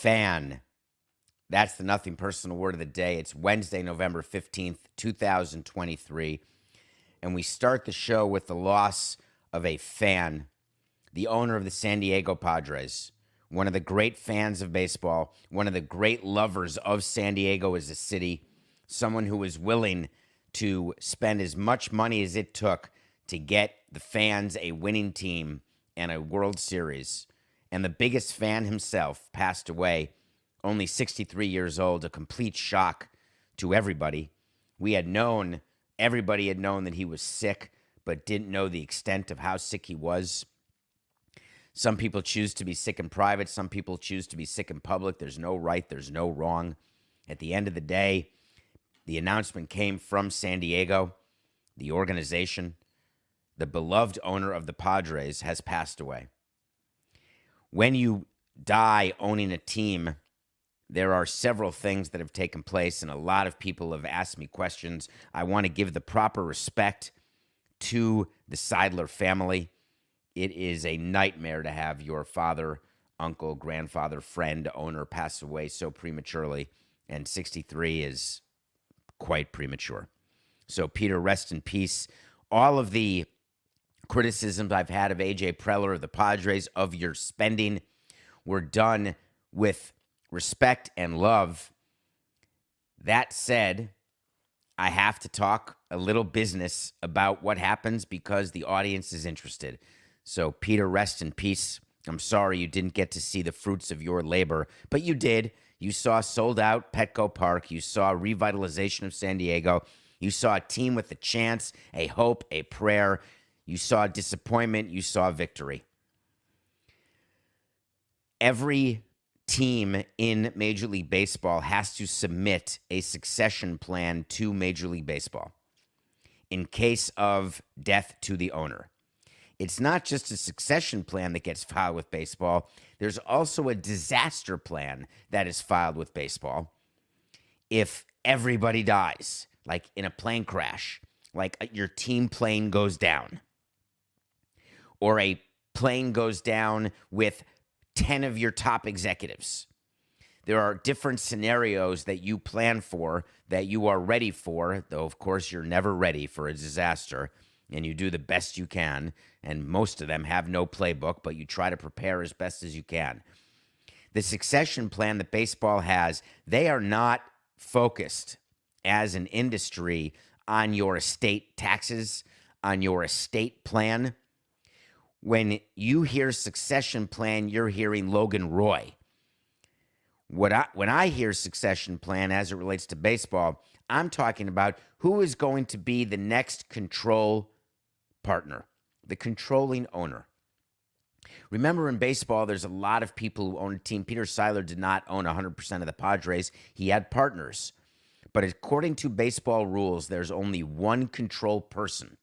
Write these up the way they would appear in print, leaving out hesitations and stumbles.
fan. That's the nothing personal word of the day. It's Wednesday, November 15th, 2023. And we start the show with the loss of a fan, the owner of the San Diego Padres, one of the great fans of baseball, one of the great lovers of San Diego as a city, someone who was willing to spend as much money as it took to get the fans a winning team and a World Series. And the biggest fan himself passed away, only 63 years old, a complete shock to everybody. Everybody had known that he was sick, but didn't know the extent of how sick he was. Some people choose to be sick in private. Some people choose to be sick in public. There's no right. There's no wrong. At the end of the day, the announcement came from San Diego. The organization, the beloved owner of the Padres, has passed away. When you die owning a team, there are several things that have taken place, and a lot of people have asked me questions. I want to give the proper respect to the Seidler family. It is a nightmare to have your father, uncle, grandfather, friend, owner pass away so prematurely, and 63 is quite premature. So, Peter, rest in peace. All of the criticisms I've had of A.J. Preller of the Padres, of your spending, were done with respect and love. That said, I have to talk a little business about what happens because the audience is interested. So, Peter, rest in peace. I'm sorry you didn't get to see the fruits of your labor, but you did. You saw sold-out Petco Park. You saw revitalization of San Diego. You saw a team with a chance, a hope, a prayer. You saw disappointment. You saw victory. Every team in Major League Baseball has to submit a succession plan to Major League Baseball in case of death to the owner. It's not just a succession plan that gets filed with baseball. There's also a disaster plan that is filed with baseball. If everybody dies, like in a plane crash, like your team plane goes down, or a plane goes down with 10 of your top executives. There are different scenarios that you plan for, that you are ready for, though, of course, you're never ready for a disaster, and you do the best you can, and most of them have no playbook, but you try to prepare as best as you can. The succession plan that baseball has, they are not focused as an industry on your estate taxes, on your estate plan. When you hear succession plan, you're hearing Logan Roy. When I hear succession plan as it relates to baseball, I'm talking about who is going to be the next control partner, the controlling owner. Remember, in baseball, there's a lot of people who own a team. Peter Seidler did not own 100% of the Padres. He had partners. But according to baseball rules, there's only one control person.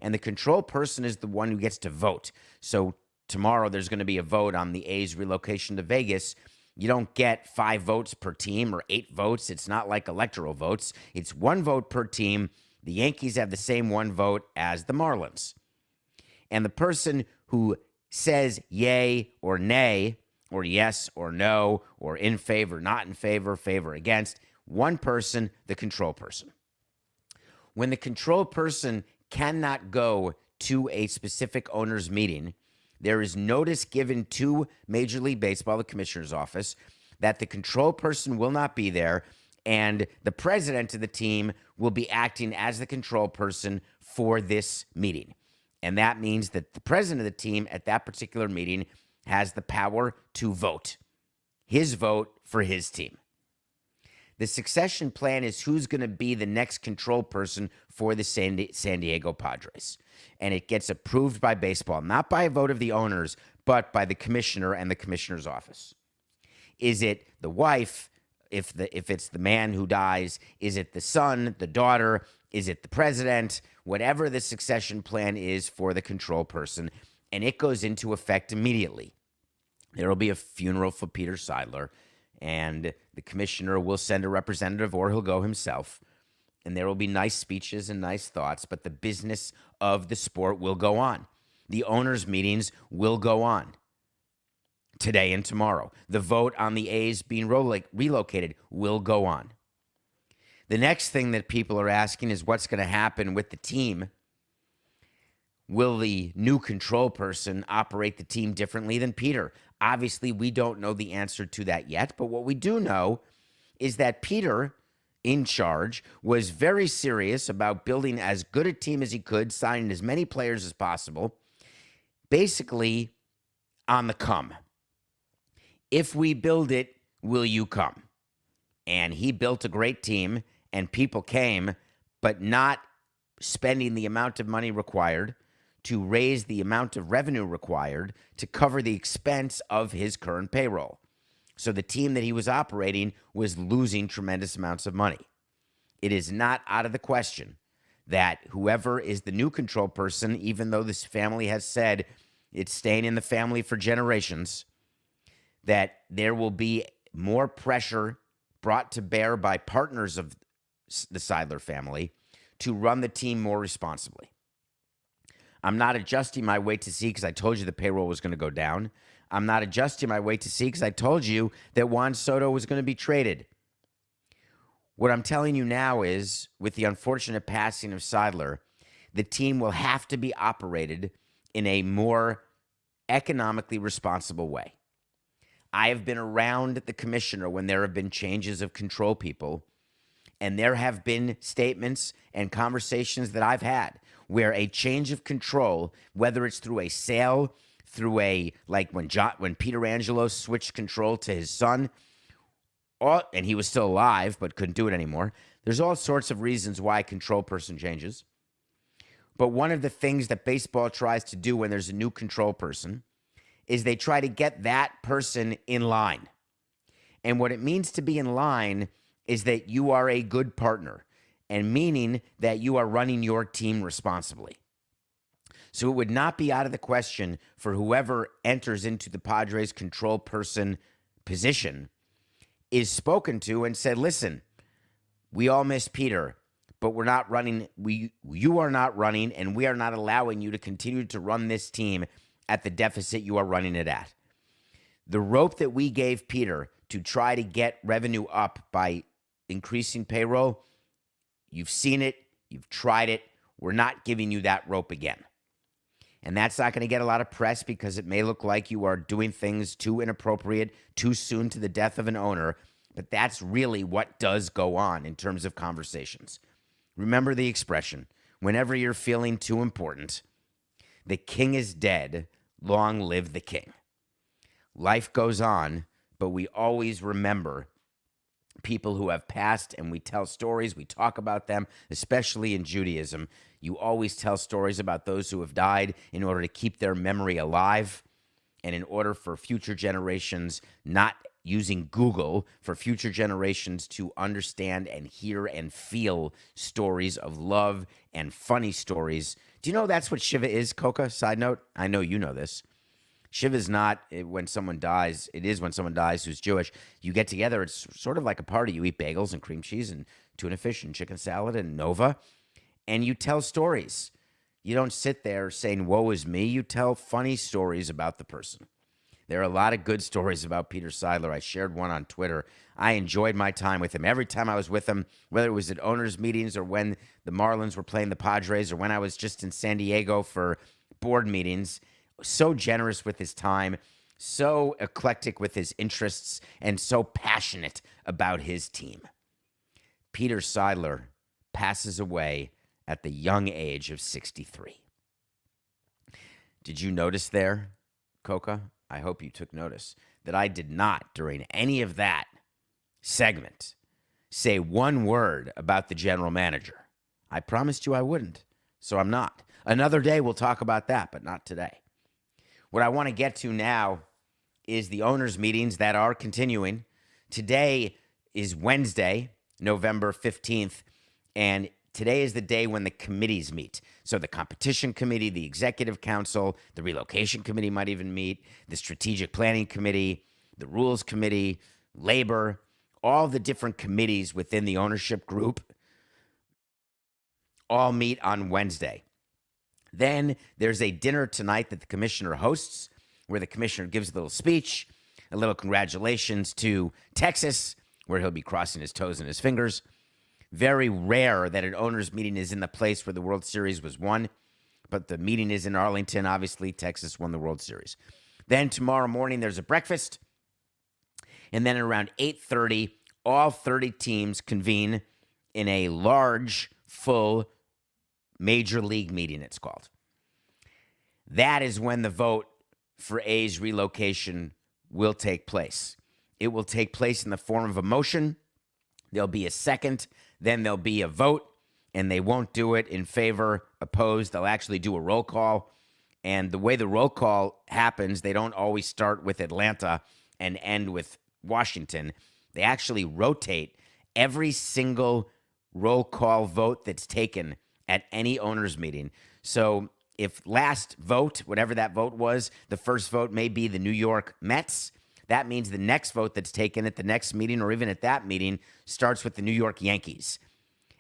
And the control person is the one who gets to vote. So tomorrow there's going to be a vote on the A's relocation to Vegas. You don't get 5 votes per team or 8 votes. It's not like electoral votes. It's 1 vote per team. The Yankees have the same 1 vote as the Marlins. And the person who says yay or nay, or yes or no, or in favor, not in favor, favor, against, one person, the control person. When the control person cannot go to a specific owner's meeting, there is notice given to Major League Baseball, the commissioner's office, that the control person will not be there, and the president of the team will be acting as the control person for this meeting. And that means that the president of the team at that particular meeting has the power to vote. His vote for his team. The succession plan is who's going to be the next control person for the San Diego Padres. And it gets approved by baseball, not by a vote of the owners, but by the commissioner and the commissioner's office. Is it the wife, if it's the man who dies? Is it the son, the daughter? Is it the president? Whatever the succession plan is for the control person, and it goes into effect immediately. There will be a funeral for Peter Seidler, and the commissioner will send a representative, or he'll go himself, and there will be nice speeches and nice thoughts, but the business of the sport will go on. The owners' meetings will go on. today and tomorrow. The vote on the A's being relocated will go on. The next thing that people are asking is what's going to happen with the team. Will the new control person operate the team differently than Peter? Obviously, we don't know the answer to that yet, but what we do know is that Peter, in charge, was very serious about building as good a team as he could, signing as many players as possible, basically on the come. If we build it, will you come? And he built a great team, and people came, but not spending the amount of money required to raise the amount of revenue required to cover the expense of his current payroll. So the team that he was operating was losing tremendous amounts of money. It is not out of the question that whoever is the new control person, even though this family has said it's staying in the family for generations, that there will be more pressure brought to bear by partners of the Seidler family to run the team more responsibly. I'm not adjusting my wait to see because I told you the payroll was going to go down. I'm not adjusting my wait to see because I told you that Juan Soto was going to be traded. What I'm telling you now is, with the unfortunate passing of Seidler, the team will have to be operated in a more economically responsible way. I have been around the commissioner when there have been changes of control people, and there have been statements and conversations that I've had where a change of control, whether it's through a sale, through like when Peter Angelo switched control to his son, and he was still alive but couldn't do it anymore. There's all sorts of reasons why a control person changes. But one of the things that baseball tries to do when there's a new control person is they try to get that person in line. And what it means to be in line is that you are a good partner, and meaning that you are running your team responsibly. So it would not be out of the question for whoever enters into the Padres control person position is spoken to and said, listen, we all miss Peter, but we're not running. You are not running, and we are not allowing you to continue to run this team at the deficit you are running it at. The rope that we gave Peter to try to get revenue up by increasing payroll, you've seen it, you've tried it. We're not giving you that rope again. And that's not going to get a lot of press because it may look like you are doing things too inappropriate, too soon to the death of an owner, but that's really what does go on in terms of conversations. Remember the expression, whenever you're feeling too important, the king is dead, long live the king. Life goes on, but we always remember people who have passed, and we tell stories, we talk about them, especially in Judaism. You always tell stories about those who have died in order to keep their memory alive and in order for future generations, not using Google, for future generations to understand and hear and feel stories of love and funny stories. Do you know that's what Shiva is, Coca? Side note, I know you know this. Shiva is not when someone dies. It is when someone dies who's Jewish. You get together. It's sort of like a party. You eat bagels and cream cheese and tuna fish and chicken salad and Nova, and you tell stories. You don't sit there saying, woe is me. You tell funny stories about the person. There are a lot of good stories about Peter Seidler. I shared one on Twitter. I enjoyed my time with him. Every time I was with him, whether it was at owners' meetings or when the Marlins were playing the Padres or when I was just in San Diego for board meetings, so generous with his time, so eclectic with his interests, and so passionate about his team. Peter Seidler passes away at the young age of 63. Did you notice there, Coca? I hope you took notice that I did not, during any of that segment, say one word about the general manager. I promised you I wouldn't, so I'm not. Another day we'll talk about that, but not today. What I want to get to now is the owners' meetings that are continuing. Today is Wednesday, November 15th, and today is the day when the committees meet. So the competition committee, the executive council, the relocation committee might even meet, the strategic planning committee, the rules committee, labor, all the different committees within the ownership group all meet on Wednesday. Then there's a dinner tonight that the commissioner hosts where the commissioner gives a little speech, a little congratulations to Texas, where he'll be crossing his toes and his fingers. Very rare that an owners meeting is in the place where the World Series was won, but the meeting is in Arlington. Obviously, Texas won the World Series. Then tomorrow morning, there's a breakfast. And then around 8:30, all 30 teams convene in a large, full major league meeting, it's called. That is when the vote for A's relocation will take place. It will take place in the form of a motion. There'll be a second, then there'll be a vote, and they won't do it in favor, opposed. They'll actually do a roll call. And the way the roll call happens, they don't always start with Atlanta and end with Washington. They actually rotate every single roll call vote that's taken at any owners meeting. So if last vote, whatever that vote was, the first vote may be the New York Mets, that means the next vote that's taken at the next meeting or even at that meeting starts with the New York Yankees.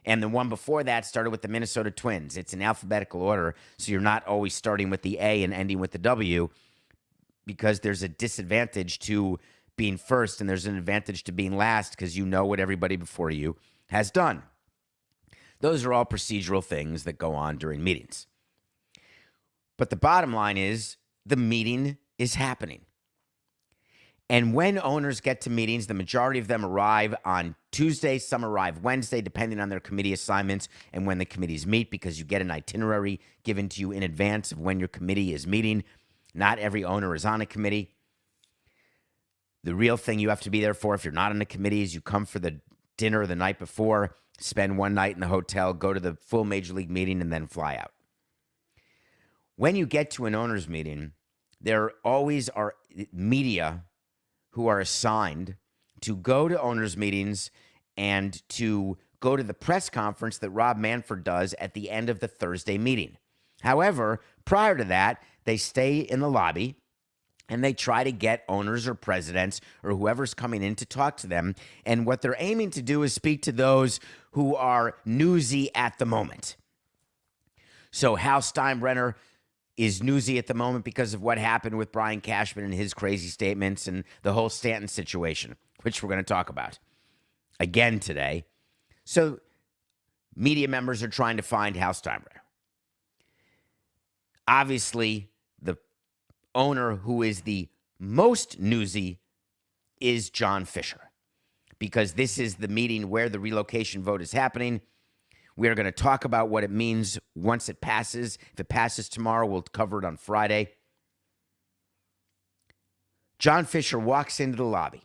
And the one before that started with the Minnesota Twins. It's in alphabetical order, so you're not always starting with the A and ending with the W, because there's a disadvantage to being first and there's an advantage to being last because you know what everybody before you has done. Those are all procedural things that go on during meetings. But the bottom line is the meeting is happening. And when owners get to meetings, the majority of them arrive on Tuesday. Some arrive Wednesday, depending on their committee assignments and when the committees meet, because you get an itinerary given to you in advance of when your committee is meeting. Not every owner is on a committee. The real thing you have to be there for, if you're not on a committee, is you come for the dinner the night before, spend one night in the hotel, go to the full major league meeting, and then fly out. When you get to an owners meeting, there always are media who are assigned to go to owners meetings and to go to the press conference that Rob Manfred does at the end of the Thursday meeting. However, prior to that, they stay in the lobby and they try to get owners or presidents or whoever's coming in to talk to them. And what they're aiming to do is speak to those who are newsy at the moment. So Hal Steinbrenner is newsy at the moment because of what happened with Brian Cashman and his crazy statements and the whole Stanton situation, which we're going to talk about again today. So media members are trying to find Hal Steinbrenner. Obviously, the owner who is the most newsy is John Fisher, because this is the meeting where the relocation vote is happening. We are going to talk about what it means once it passes. If it passes tomorrow, we'll cover it on Friday. John Fisher walks into the lobby.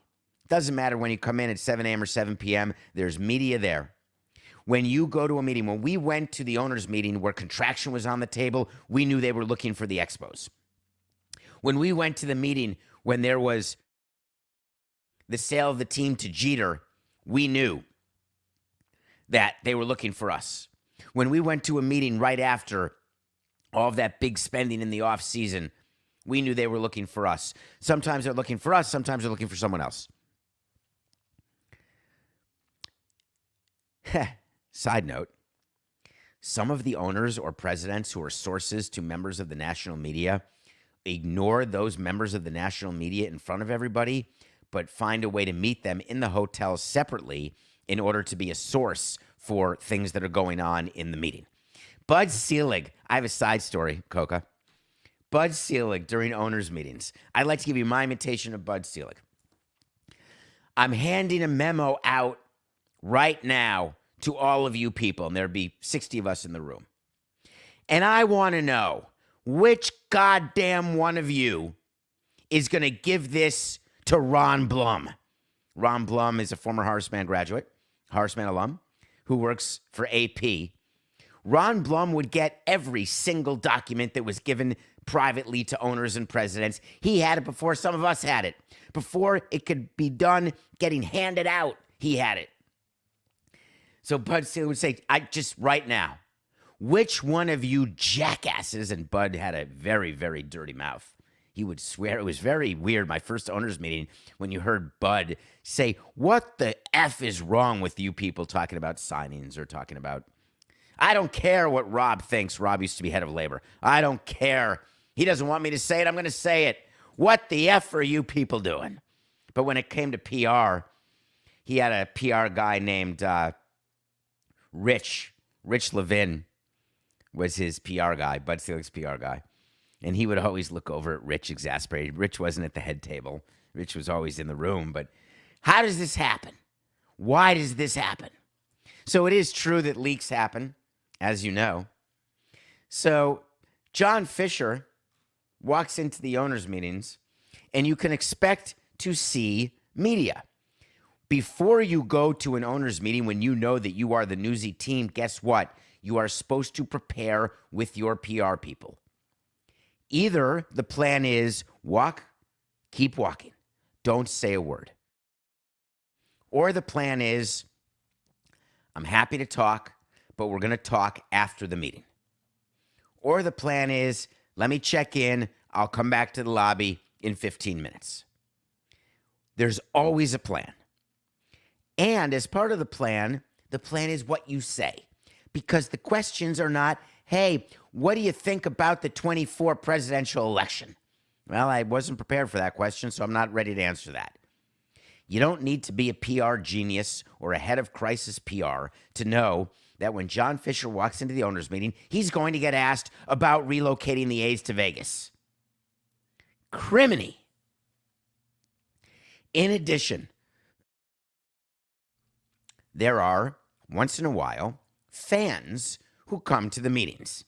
Doesn't matter when you come in at 7 a.m. or 7 p.m., there's media there. When you go to a meeting, when we went to the owners' meeting where contraction was on the table, we knew they were looking for the Expos. When we went to the meeting when there was the sale of the team to Jeter, we knew that they were looking for us. When we went to a meeting right after all of that big spending in the offseason, we knew they were looking for us. Sometimes they're looking for us, sometimes they're looking for someone else. Side note, some of the owners or presidents who are sources to members of the national media ignore those members of the national media in front of everybody, but find a way to meet them in the hotel separately in order to be a source for things that are going on in the meeting. Bud Selig, I have a side story, Coca. Bud Selig during owners' meetings. I'd like to give you my imitation of Bud Selig. I'm handing a memo out right now to all of you people, and there'd be 60 of us in the room. And I want to know which goddamn one of you is going to give this to Ron Blum. Ron Blum is a former Horace Mann graduate, Horace Mann alum, who works for AP. Ron Blum would get every single document that was given privately to owners and presidents. He had it before some of us had it. Before it could be done getting handed out, he had it. So Bud would say, right now, which one of you jackasses, and Bud had a very, very dirty mouth. He would swear. It was very weird, my first owners meeting, when you heard Bud say, what the F is wrong with you people talking about signings or talking about, I don't care what Rob thinks. Rob used to be head of labor. I don't care. He doesn't want me to say it. I'm going to say it. What the F are you people doing? But when it came to PR, he had a PR guy named Rich Levin was his PR guy, Bud Selig's PR guy. And he would always look over at Rich exasperated. Rich wasn't at the head table. Rich was always in the room. But how does this happen? Why does this happen? So it is true that leaks happen, as you know. So John Fisher walks into the owners' meetings, and you can expect to see media. Before you go to an owners' meeting, when you know that you are the newsy team, guess what? You are supposed to prepare with your PR people. Either the plan is walk, keep walking, don't say a word. Or the plan is, I'm happy to talk, but we're going to talk after the meeting. Or the plan is, let me check in, I'll come back to the lobby in 15 minutes. There's always a plan. And as part of the plan is what you say. Because the questions are not, hey, what do you think about the 24 presidential election? Well, I wasn't prepared for that question, so I'm not ready to answer that. You don't need to be a PR genius or a head of crisis PR to know that when John Fisher walks into the owners' meeting, he's going to get asked about relocating the A's to Vegas. Criminy. In addition, there are, once in a while, fans who come to the meetings.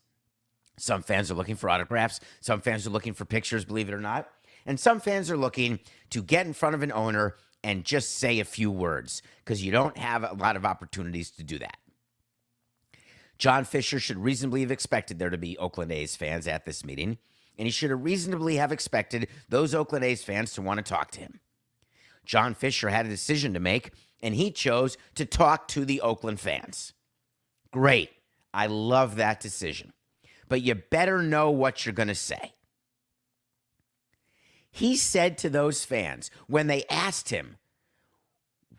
Some fans are looking for autographs. Some fans are looking for pictures, believe it or not. And some fans are looking to get in front of an owner and just say a few words because you don't have a lot of opportunities to do that. John Fisher should reasonably have expected there to be Oakland A's fans at this meeting, and he should have reasonably have expected those Oakland A's fans to want to talk to him. John Fisher had a decision to make, and he chose to talk to the Oakland fans. Great. I love that decision. But you better know what you're going to say. He said to those fans when they asked him,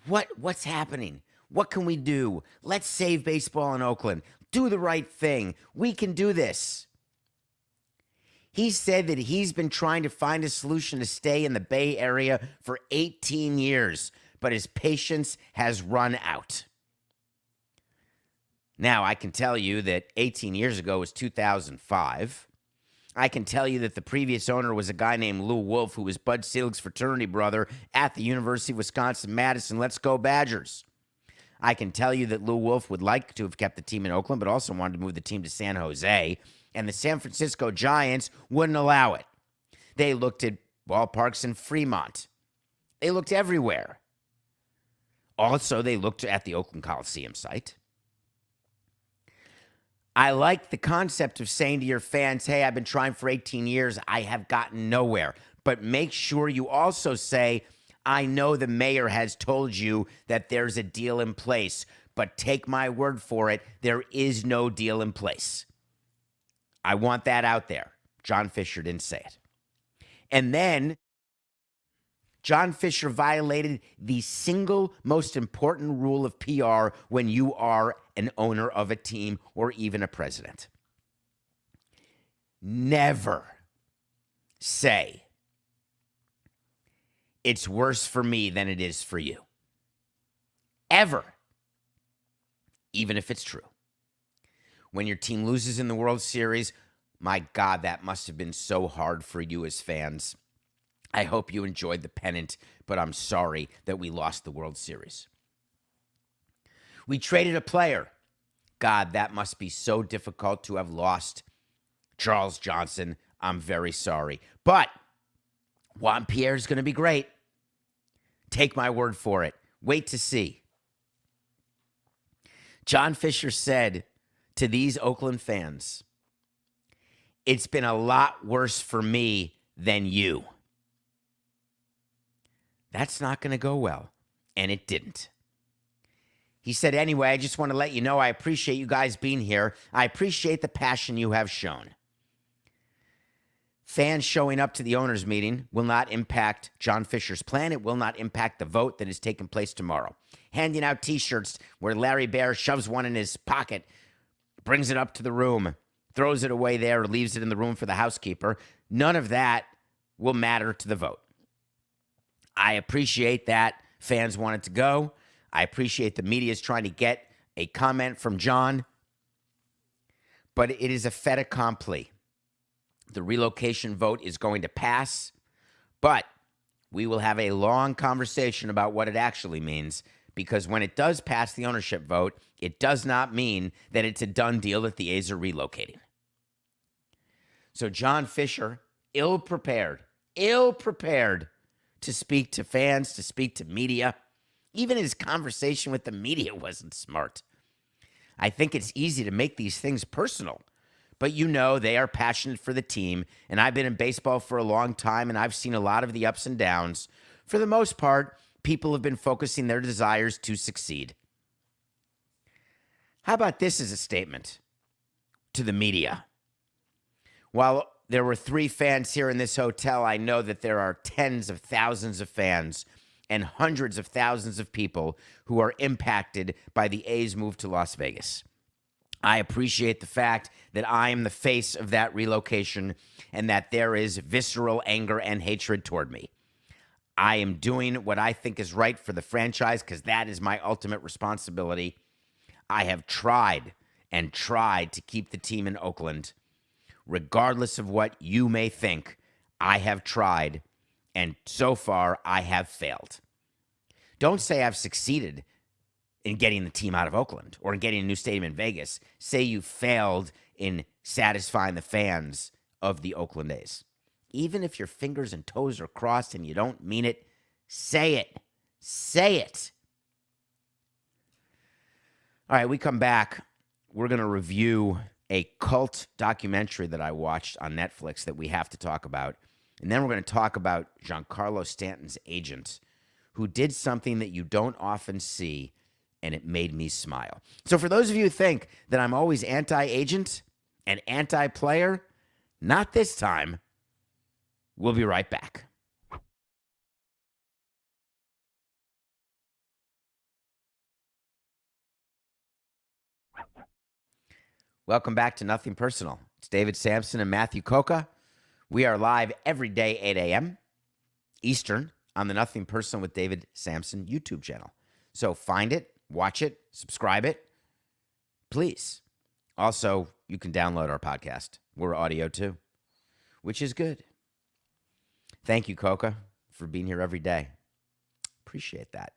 what's happening? What can we do? Let's save baseball in Oakland. Do the right thing. We can do this. He said that he's been trying to find a solution to stay in the Bay Area for 18 years, but his patience has run out. Now, I can tell you that 18 years ago was 2005. I can tell you that the previous owner was a guy named Lou Wolfe, who was Bud Selig's fraternity brother at the University of Wisconsin-Madison. Let's go Badgers. I can tell you that Lou Wolfe would like to have kept the team in Oakland, but also wanted to move the team to San Jose, and the San Francisco Giants wouldn't allow it. They looked at ballparks in Fremont. They looked everywhere. Also, they looked at the Oakland Coliseum site. I like the concept of saying to your fans, hey, I've been trying for 18 years. I have gotten nowhere. But make sure you also say, I know the mayor has told you that there's a deal in place, but take my word for it, there is no deal in place. I want that out there. John Fisher didn't say it. And then John Fisher violated the single most important rule of PR when you are an owner of a team or even a president. Never say, it's worse for me than it is for you. Ever. Even if it's true. When your team loses in the World Series, my God, that must have been so hard for you as fans. I hope you enjoyed the pennant, but I'm sorry that we lost the World Series. We traded a player. God, that must be so difficult to have lost Charles Johnson. I'm very sorry. But Juan Pierre is going to be great. Take my word for it. Wait to see. John Fisher said to these Oakland fans, it's been a lot worse for me than you. That's not going to go well. And it didn't. He said, anyway, I just want to let you know I appreciate you guys being here. I appreciate the passion you have shown. Fans showing up to the owners' meeting will not impact John Fisher's plan. It will not impact the vote that is taking place tomorrow. Handing out T-shirts where Larry Baer shoves one in his pocket, brings it up to the room, throws it away there, or leaves it in the room for the housekeeper. None of that will matter to the vote. I appreciate that fans want it to go. I appreciate the media is trying to get a comment from John. But it is a fait accompli. The relocation vote is going to pass, but we will have a long conversation about what it actually means, because when it does pass the ownership vote, it does not mean that it's a done deal that the A's are relocating. So John Fisher, ill-prepared to speak to fans, to speak to media. Even his conversation with the media wasn't smart. I think it's easy to make these things personal, but you know they are passionate for the team, and I've been in baseball for a long time, and I've seen a lot of the ups and downs. For the most part, people have been focusing their desires to succeed. How about this as a statement to the media? While there were 3 fans here in this hotel, I know that there are tens of thousands of fans and hundreds of thousands of people who are impacted by the A's move to Las Vegas. I appreciate the fact that I am the face of that relocation and that there is visceral anger and hatred toward me. I am doing what I think is right for the franchise because that is my ultimate responsibility. I have tried and tried to keep the team in Oakland. Regardless of what you may think, I have tried, and so far I have failed. Don't say I've succeeded in getting the team out of Oakland or in getting a new stadium in Vegas. Say you failed in satisfying the fans of the Oakland A's. Even if your fingers and toes are crossed and you don't mean it, say it. Say it. All right, we come back. We're going to review a cult documentary that I watched on Netflix that we have to talk about. And then we're going to talk about Giancarlo Stanton's agent, who did something that you don't often see, and it made me smile. So for those of you who think that I'm always anti-agent and anti-player, not this time. We'll be right back. Welcome back to Nothing Personal. It's David Sampson and Matthew Coca. We are live every day, 8 a.m. Eastern, on the Nothing Personal with David Sampson YouTube channel. So find it, watch it, subscribe it, please. Also, you can download our podcast. We're audio too, which is good. Thank you, Coca, for being here every day. Appreciate that.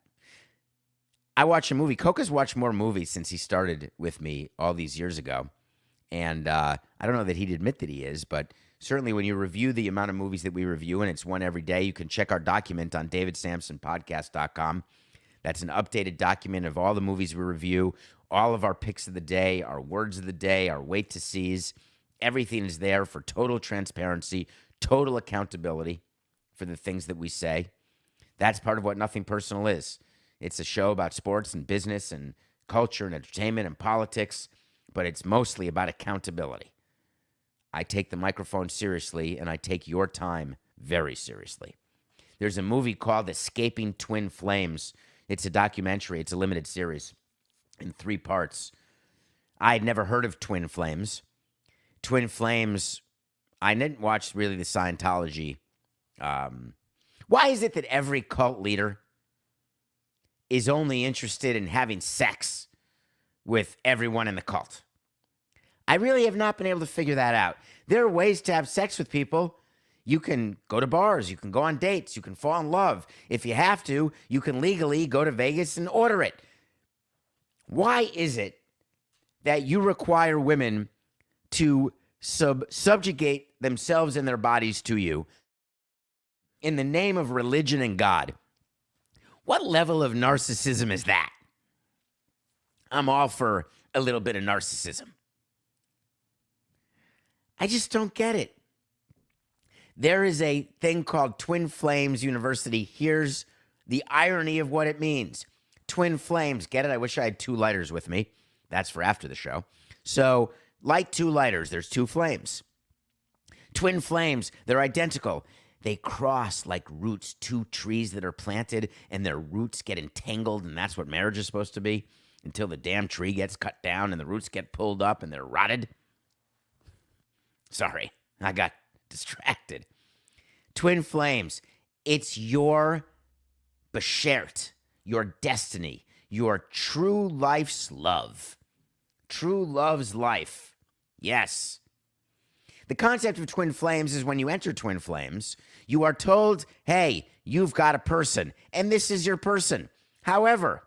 I watch a movie. Coca's watched more movies since he started with me all these years ago. And I don't know that he'd admit that he is, but certainly when you review the amount of movies that we review, and it's one every day, you can check our document on davidsampsonpodcast.com. That's an updated document of all the movies we review, all of our picks of the day, our words of the day, our wait to sees. Everything is there for total transparency, total accountability for the things that we say. That's part of what Nothing Personal is. It's a show about sports and business and culture and entertainment and politics, but it's mostly about accountability. I take the microphone seriously, and I take your time very seriously. There's a movie called Escaping Twin Flames. It's a documentary. It's a limited series in 3 parts. I had never heard of Twin Flames. Twin Flames, I didn't watch really the Scientology. Why is it that every cult leader is only interested in having sex with everyone in the cult? I really have not been able to figure that out. There are ways to have sex with people. You can go to bars. You can go on dates. You can fall in love. If you have to, you can legally go to Vegas and order it. Why is it that you require women to subjugate themselves and their bodies to you in the name of religion and God? What level of narcissism is that? I'm all for a little bit of narcissism. I just don't get it. There is a thing called Twin Flames University. Here's the irony of what it means. Twin flames, get it? I wish I had 2 lighters with me. That's for after the show. So, light 2 lighters, there's 2 flames. Twin flames, they're identical. They cross like roots, 2 trees that are planted, and their roots get entangled, and that's what marriage is supposed to be, until the damn tree gets cut down and the roots get pulled up and they're rotted. Sorry, I got distracted. Twin flames, it's your beshert, your destiny, your true life's love. True love's life. Yes. The concept of twin flames is when you enter twin flames, you are told, hey, you've got a person, and this is your person. However,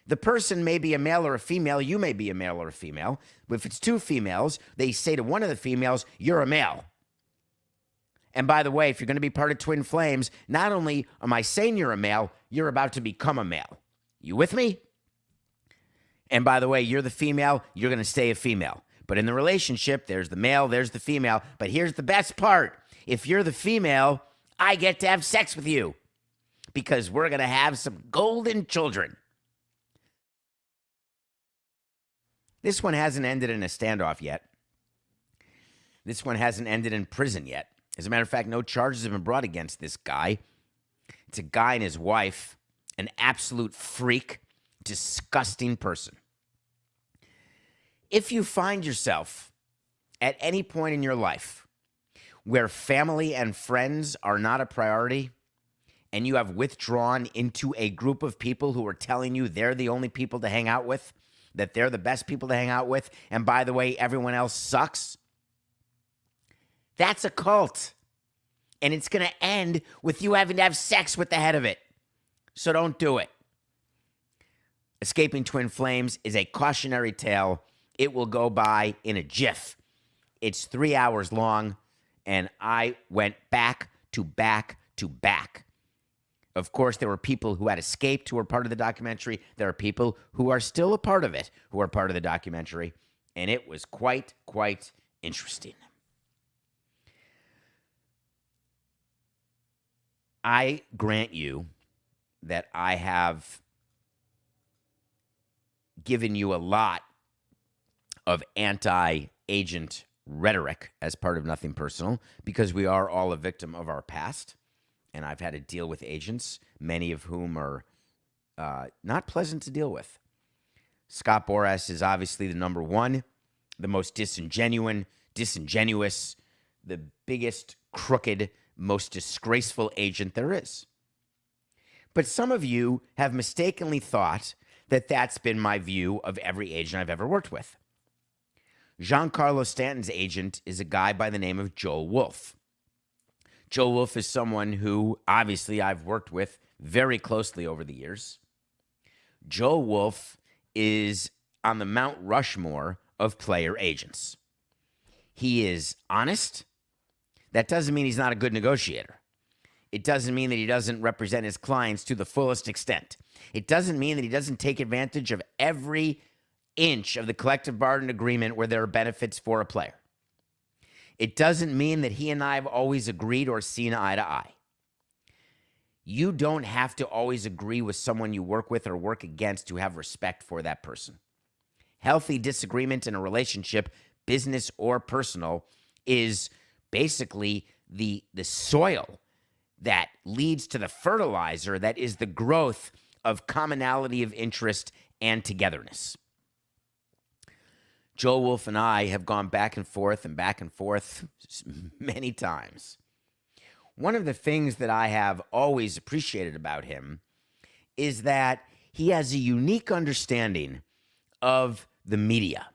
the person may be a male or a female. You may be a male or a female. If it's two females, they say to one of the females, you're a male. And by the way, if you're going to be part of twin flames, not only am I saying you're a male, you're about to become a male. You with me? And by the way, you're the female, you're going to stay a female. But in the relationship, there's the male, there's the female. But here's the best part. If you're the female, I get to have sex with you because we're going to have some golden children. This one hasn't ended in a standoff yet. This one hasn't ended in prison yet. As a matter of fact, no charges have been brought against this guy. It's a guy and his wife, an absolute freak, disgusting person. If you find yourself at any point in your life where family and friends are not a priority and you have withdrawn into a group of people who are telling you they're the only people to hang out with, that they're the best people to hang out with, and by the way, everyone else sucks, that's a cult. And it's going to end with you having to have sex with the head of it. So don't do it. Escaping twin flames is a cautionary tale. It will go by in a jiff. It's 3 hours long, and I went back to back to back. Of course, there were people who had escaped who were part of the documentary. There are people who are still a part of it who are part of the documentary. And it was quite interesting. I grant you that I have given you a lot of anti-agent rhetoric as part of Nothing Personal because we are all a victim of our past. And I've had to deal with agents, many of whom are not pleasant to deal with. Scott Boras is obviously the number one, the most disingenuous, the biggest crooked, most disgraceful agent there is. But some of you have mistakenly thought that that's been my view of every agent I've ever worked with. Giancarlo Stanton's agent is a guy by the name of Joe Wolfe. Joe Wolfe is someone who, obviously, I've worked with very closely over the years. Joe Wolfe is on the Mount Rushmore of player agents. He is honest. That doesn't mean he's not a good negotiator. It doesn't mean that he doesn't represent his clients to the fullest extent. It doesn't mean that he doesn't take advantage of every inch of the collective bargaining agreement where there are benefits for a player. It doesn't mean that he and I have always agreed or seen eye to eye. You don't have to always agree with someone you work with or work against to have respect for that person. Healthy disagreement in a relationship, business or personal, is basically the soil that leads to the fertilizer that is the growth of commonality of interest and togetherness. Joe Wolfe and I have gone back and forth many times. One of the things that I have always appreciated about him is that he has a unique understanding of the media,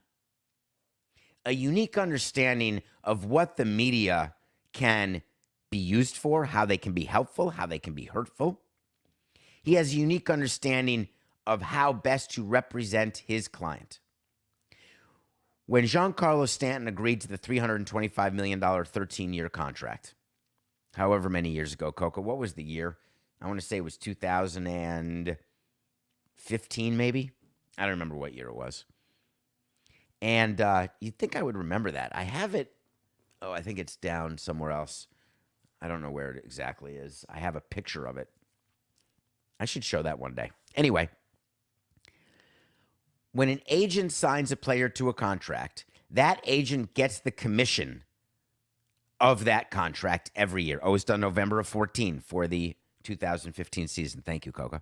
a unique understanding of what the media can be used for, how they can be helpful, how they can be hurtful. He has a unique understanding of how best to represent his client. When Giancarlo Stanton agreed to the $325 million 13-year contract, however many years ago, Coco, what was the year? I want to say it was 2015, maybe? I don't remember what year it was. And you'd think I would remember that. I have it. Oh, I think it's down somewhere else. I don't know where it exactly is. I have a picture of it. I should show that one day. Anyway, when an agent signs a player to a contract, that agent gets the commission of that contract every year. Oh, it's done November of 14 for the 2015 season. Thank you, Coca.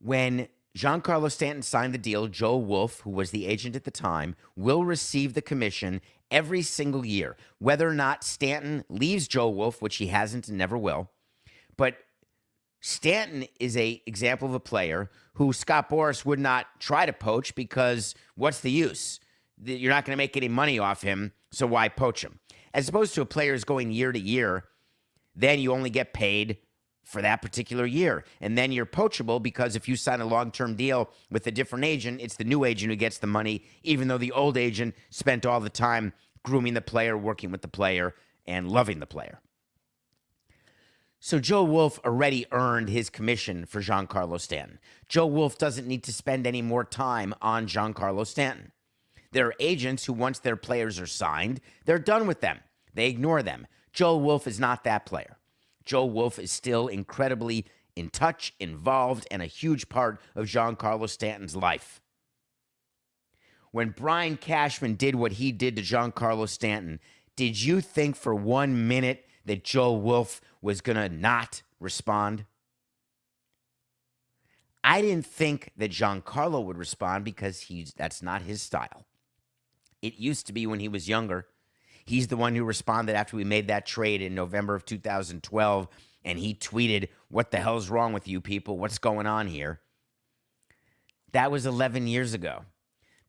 When Giancarlo Stanton signed the deal. Joe Wolfe, who was the agent at the time, will receive the commission every single year. Whether or not Stanton leaves Joe Wolfe, which he hasn't and never will, but Stanton is an example of a player who Scott Boras would not try to poach because what's the use? You're not going to make any money off him, so why poach him? As opposed to a player who's going year to year, then you only get paid for that particular year. And then you're poachable because if you sign a long-term deal with a different agent, it's the new agent who gets the money, even though the old agent spent all the time grooming the player, working with the player, and loving the player. So Joe Wolfe already earned his commission for Giancarlo Stanton. Joe Wolfe doesn't need to spend any more time on Giancarlo Stanton. There are agents who, once their players are signed, they're done with them. They ignore them. Joe Wolfe is not that player. Joe Wolfe is still incredibly in touch, involved, and a huge part of Giancarlo Stanton's life. When Brian Cashman did what he did to Giancarlo Stanton, did you think for 1 minute that Joe Wolfe was going to not respond? I didn't think that Giancarlo would respond because that's not his style. It used to be when he was younger. He's the one who responded after we made that trade in November of 2012, and he tweeted, "What the hell's wrong with you people? What's going on here?" That was 11 years ago.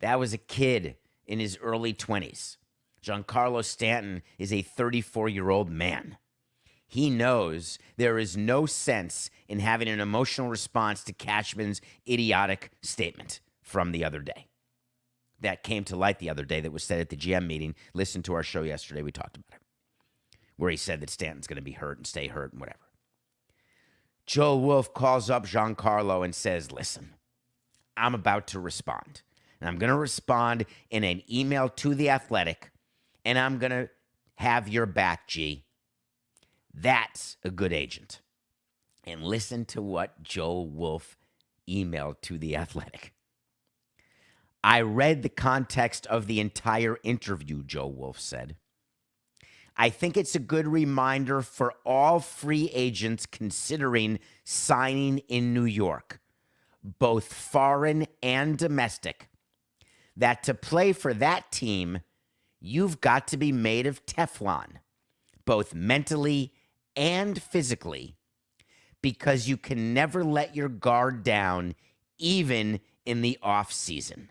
That was a kid in his early 20s. Giancarlo Stanton is a 34-year-old man. He knows there is no sense in having an emotional response to Cashman's idiotic statement from the other day. That came to light the other day that was said at the GM meeting. Listen to our show yesterday. We talked about it, where he said that Stanton's going to be hurt and stay hurt and whatever. Joe Wolfe calls up Giancarlo and says, "Listen, I'm about to respond. And I'm going to respond in an email to The Athletic, and I'm going to have your back, G." That's a good agent. And listen to what Joe Wolfe emailed to The Athletic. "I read the context of the entire interview," Joe Wolfe said. "I think it's a good reminder for all free agents considering signing in New York, both foreign and domestic, that to play for that team, you've got to be made of Teflon, both mentally and physically, because you can never let your guard down, even in the off season."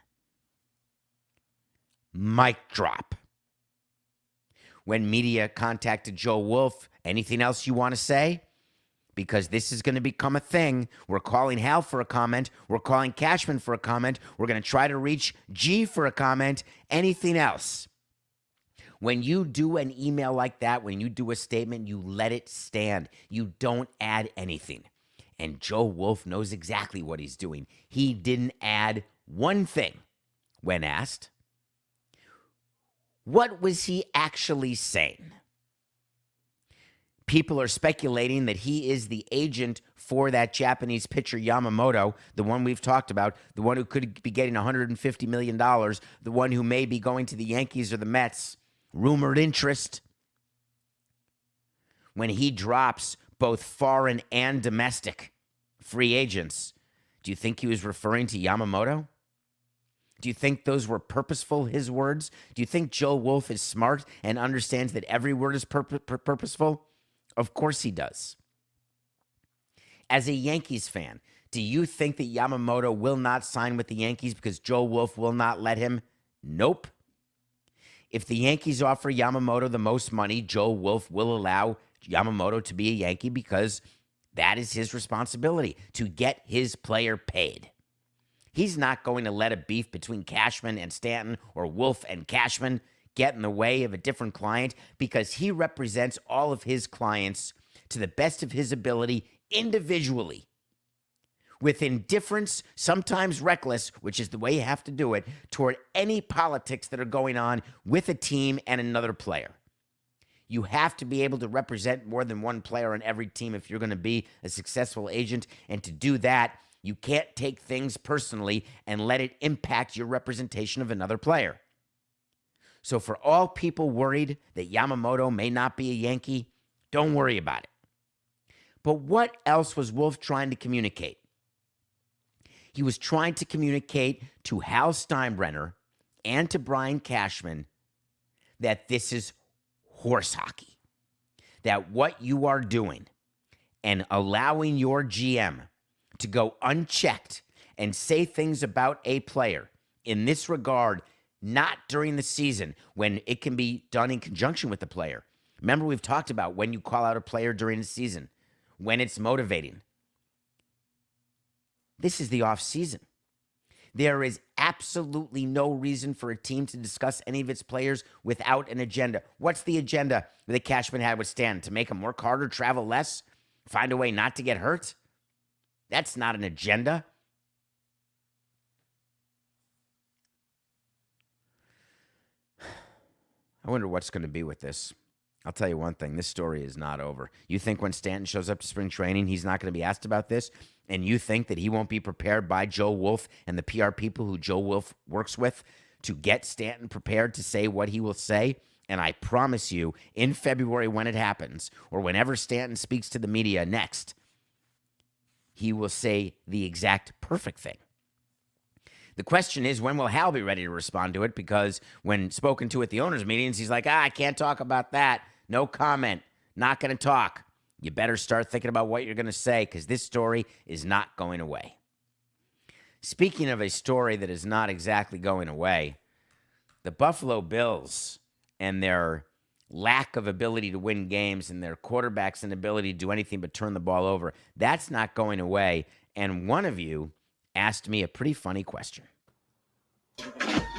Mic drop. When media contacted Joe Wolfe, "Anything else you want to say? Because this is going to become a thing. We're calling Hal for a comment. We're calling Cashman for a comment. We're going to try to reach G for a comment. Anything else?" When you do an email like that, when you do a statement, you let it stand. You don't add anything. And Joe Wolfe knows exactly what he's doing. He didn't add one thing when asked. What was he actually saying? People are speculating that he is the agent for that Japanese pitcher Yamamoto, the one we've talked about, the one who could be getting $150 million, the one who may be going to the Yankees or the Mets. Rumored interest. When he drops both foreign and domestic free agents, do you think he was referring to Yamamoto? Do you think those were purposeful, his words? Do you think Joe Wolfe is smart and understands that every word is purposeful? Of course he does. As a Yankees fan, do you think that Yamamoto will not sign with the Yankees because Joe Wolfe will not let him? Nope. If the Yankees offer Yamamoto the most money, Joe Wolfe will allow Yamamoto to be a Yankee because that is his responsibility, to get his player paid. He's not going to let a beef between Cashman and Stanton or Wolfe and Cashman get in the way of a different client because he represents all of his clients to the best of his ability individually, with indifference, sometimes reckless, which is the way you have to do it, toward any politics that are going on with a team and another player. You have to be able to represent more than one player on every team if you're going to be a successful agent, and to do that, you can't take things personally and let it impact your representation of another player. So for all people worried that Yamamoto may not be a Yankee, don't worry about it. But what else was Wolfe trying to communicate? He was trying to communicate to Hal Steinbrenner and to Brian Cashman that this is horse hockey, that what you are doing and allowing your GM to go unchecked and say things about a player in this regard, not during the season when it can be done in conjunction with the player. Remember, we've talked about when you call out a player during the season, when it's motivating. This is the off season. There is absolutely no reason for a team to discuss any of its players without an agenda. What's the agenda that Cashman had with Stanton? To make him work harder, travel less, find a way not to get hurt? That's not an agenda. I wonder what's going to be with this. I'll tell you one thing. This story is not over. You think when Stanton shows up to spring training, he's not going to be asked about this? And you think that he won't be prepared by Joe Wolfe and the PR people who Joe Wolfe works with to get Stanton prepared to say what he will say? And I promise you, in February when it happens, or whenever Stanton speaks to the media next, he will say the exact perfect thing. The question is, when will Hal be ready to respond to it? Because when spoken to at the owners' meetings, he's like, I can't talk about that. No comment. Not going to talk. You better start thinking about what you're going to say, because this story is not going away. Speaking of a story that is not exactly going away, the Buffalo Bills and their lack of ability to win games and their quarterback's inability to do anything but turn the ball over, that's not going away. And one of you asked me a pretty funny question.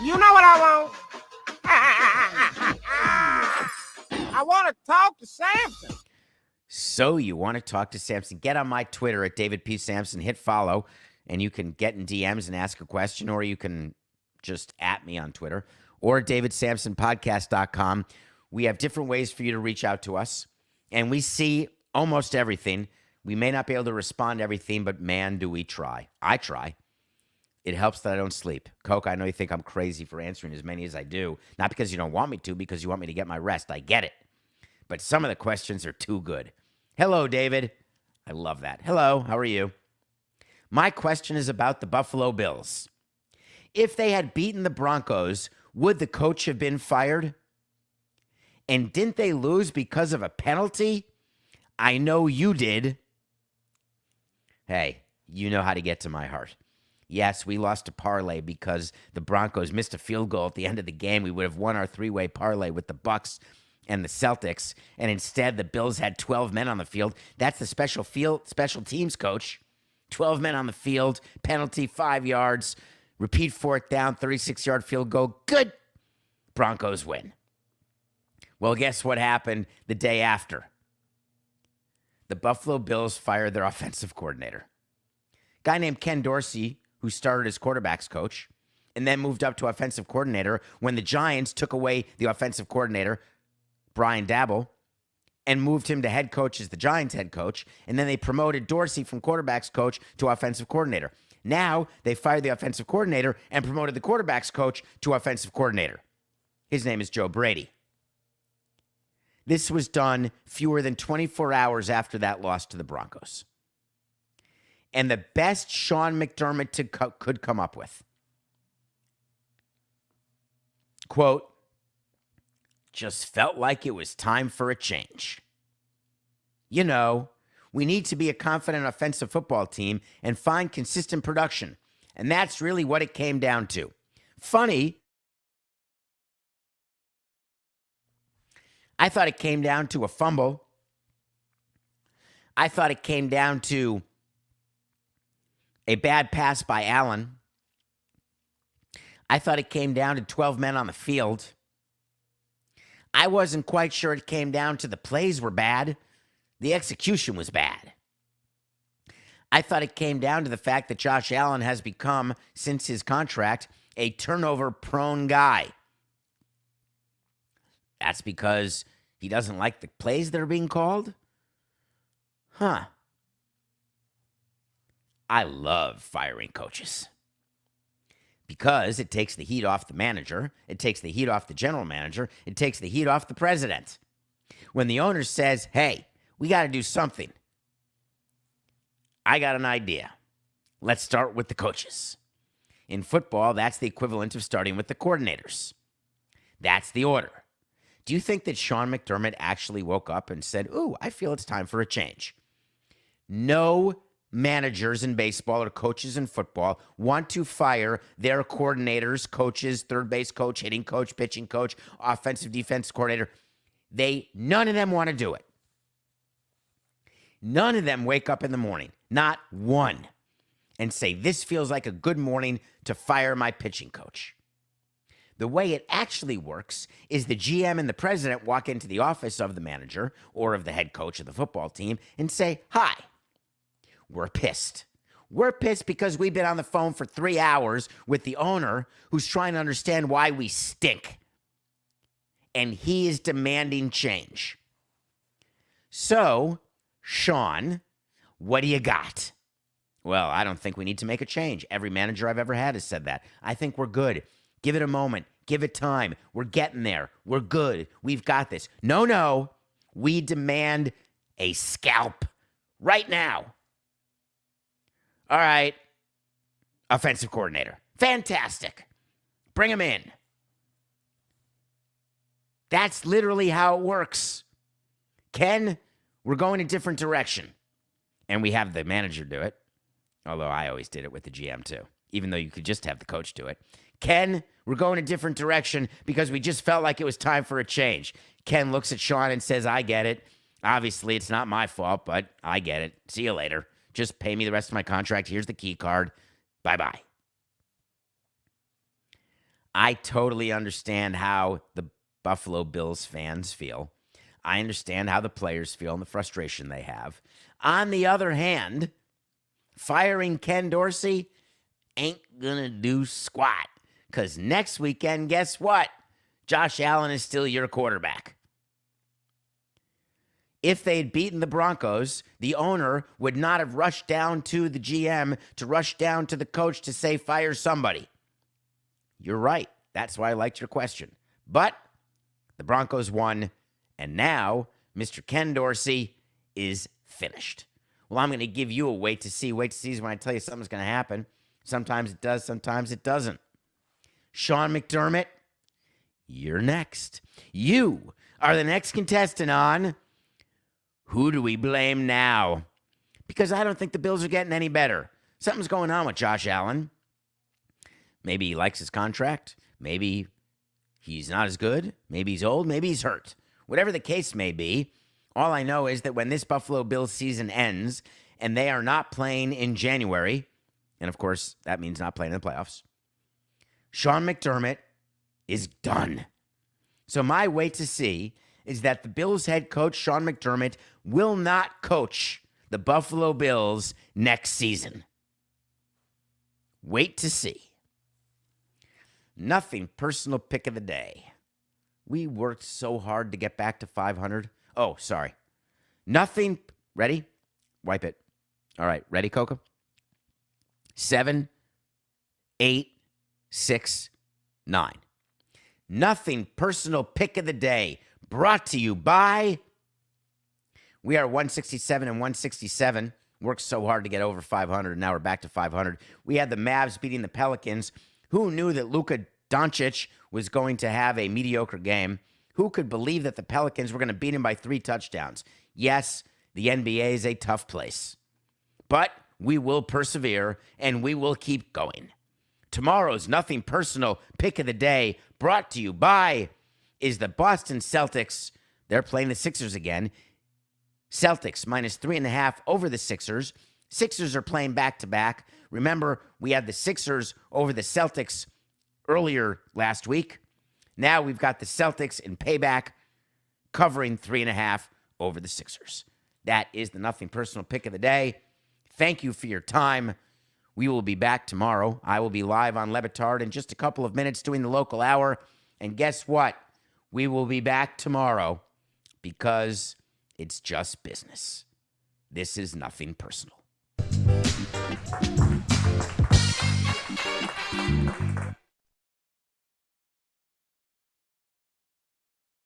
You know what I want? I want to talk to Samson. So you want to talk to Samson? Get on my Twitter at David P. Samson, hit follow, and you can get in DMs and ask a question, or you can just at me on Twitter, or davidsamsonpodcast.com. We have different ways for you to reach out to us, and we see almost everything. We may not be able to respond to everything, but man, do we try. I try. It helps that I don't sleep. Coke, I know you think I'm crazy for answering as many as I do. Not because you don't want me to, because you want me to get my rest. I get it. But some of the questions are too good. Hello, David. I love that. Hello, how are you? My question is about the Buffalo Bills. If they had beaten the Broncos, would the coach have been fired? And didn't they lose because of a penalty? I know you did. Hey, you know how to get to my heart. Yes, we lost a parlay because the Broncos missed a field goal at the end of the game. We would have won our three-way parlay with the Bucks and the Celtics, and instead the Bills had 12 men on the field. That's the special teams coach. 12 men on the field, penalty 5 yards, repeat fourth down, 36-yard field goal. Good. Broncos win. Well, guess what happened the day after? The Buffalo Bills fired their offensive coordinator. Guy named Ken Dorsey, who started as quarterbacks coach and then moved up to offensive coordinator when the Giants took away the offensive coordinator, Brian Daboll, and moved him to head coach as the Giants head coach, and then they promoted Dorsey from quarterbacks coach to offensive coordinator. Now they fired the offensive coordinator and promoted the quarterbacks coach to offensive coordinator. His name is Joe Brady. This was done fewer than 24 hours after that loss to the Broncos. And the best Sean McDermott could come up with. Quote, just felt like it was time for a change. You know, we need to be a confident offensive football team and find consistent production. And that's really what it came down to. Funny, I thought it came down to a fumble. I thought it came down to a bad pass by Allen. I thought it came down to 12 men on the field. I wasn't quite sure it came down to the plays were bad. The execution was bad. I thought it came down to the fact that Josh Allen has become, since his contract, a turnover-prone guy. That's because he doesn't like the plays that are being called? Huh. I love firing coaches. Because it takes the heat off the manager, it takes the heat off the general manager, it takes the heat off the president. When the owner says, hey, we got to do something, I got an idea. Let's start with the coaches. In football, that's the equivalent of starting with the coordinators. That's the order. Do you think that Sean McDermott actually woke up and said, ooh, I feel it's time for a change? No managers in baseball or coaches in football want to fire their coordinators, coaches, third base coach, hitting coach, pitching coach, offensive defense coordinator. None of them want to do it. None of them wake up in the morning, not one, and say, this feels like a good morning to fire my pitching coach. The way it actually works is the GM and the president walk into the office of the manager or of the head coach of the football team and say, hi, we're pissed. We're pissed because we've been on the phone for 3 hours with the owner who's trying to understand why we stink. And he is demanding change. So, Sean, what do you got? Well, I don't think we need to make a change. Every manager I've ever had has said that. I think we're good. Give it a moment. Give it time. We're getting there. We're good. We've got this. No. We demand a scalp right now. All right. Offensive coordinator. Fantastic. Bring him in. That's literally how it works. Ken, we're going a different direction. And we have the manager do it. Although I always did it with the GM too, even though you could just have the coach do it. Ken, we're going a different direction because we just felt like it was time for a change. Ken looks at Sean and says, I get it. Obviously, it's not my fault, but I get it. See you later. Just pay me the rest of my contract. Here's the key card. Bye-bye. I totally understand how the Buffalo Bills fans feel. I understand how the players feel and the frustration they have. On the other hand, firing Ken Dorsey ain't gonna do squat. Because next weekend, guess what? Josh Allen is still your quarterback. If they'd beaten the Broncos, the owner would not have rushed down to the GM to rush down to the coach to say, fire somebody. You're right. That's why I liked your question. But the Broncos won, and now Mr. Ken Dorsey is finished. Well, I'm going to give you a wait to see. Wait to see is when I tell you something's going to happen. Sometimes it does, sometimes it doesn't. Sean McDermott, you're next. You are the next contestant on Who Do We Blame Now? Because I don't think the Bills are getting any better. Something's going on with Josh Allen. Maybe he likes his contract. Maybe he's not as good. Maybe he's old. Maybe he's hurt. Whatever the case may be, all I know is that when this Buffalo Bills season ends and they are not playing in January, and of course that means not playing in the playoffs, Sean McDermott is done. So my wait to see is that the Bills head coach, Sean McDermott, will not coach the Buffalo Bills next season. Wait to see. Nothing personal pick of the day. We worked so hard to get back to 500. Oh, sorry. Nothing. Ready? Wipe it. All right. Ready, Coco? 7, 8, 6, 9. Nothing personal pick of the day brought to you by. We are 167 and 167. Worked so hard to get over 500, and now we're back to 500. We had the Mavs beating the Pelicans. Who knew that Luka Doncic was going to have a mediocre game? Who could believe that the Pelicans were going to beat him by 3 touchdowns? Yes, the NBA is a tough place. But we will persevere, and we will keep going. Tomorrow's Nothing Personal Pick of the Day, brought to you by, is the Boston Celtics. They're playing the Sixers again. Celtics minus 3.5 over the Sixers. Sixers are playing back-to-back. Remember, we had the Sixers over the Celtics earlier last week. Now we've got the Celtics in payback covering 3.5 over the Sixers. That is the Nothing Personal Pick of the Day. Thank you for your time. We will be back tomorrow. I will be live on Levitard in just a couple of minutes doing the local hour. And guess what? We will be back tomorrow because it's just business. This is nothing personal.